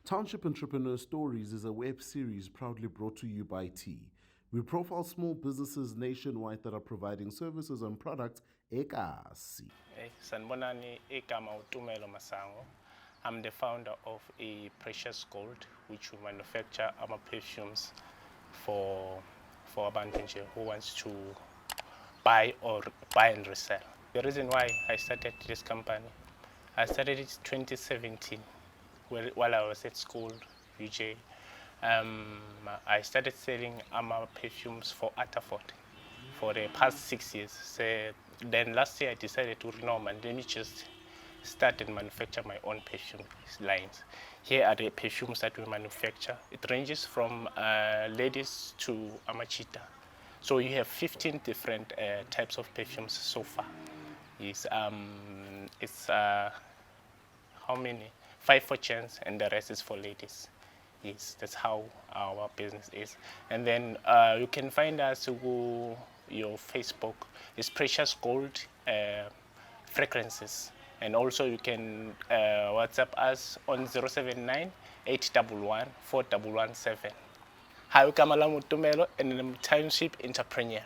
Township Entrepreneurs Stories is a web series proudly brought to you by T. We profile small businesses nationwide that are providing services and products ekasi. Sanibonani, igama Tumelo Masango. I'm the founder of a precious gold, which we manufacture our perfumes for abantu nje who wants to buy and resell. The reason why I started this company, I started it 2017 while I was at school, UJ. I started selling our perfumes for Atterford for the past 6 years. So then last year I decided to renew and let me just start and manufacture my own perfume lines. Here are the perfumes that we manufacture. It ranges from ladies to amachita. So you have 15 different types of perfumes so far. It's how many? 5 for gents and the rest is for ladies. Yes, that's how our business is. And then you can find us through your Facebook. It's Precious Gold Fragrances. And also you can WhatsApp us on 079 811 4117. Hi, Tumelo, and I'm Township Entrepreneur.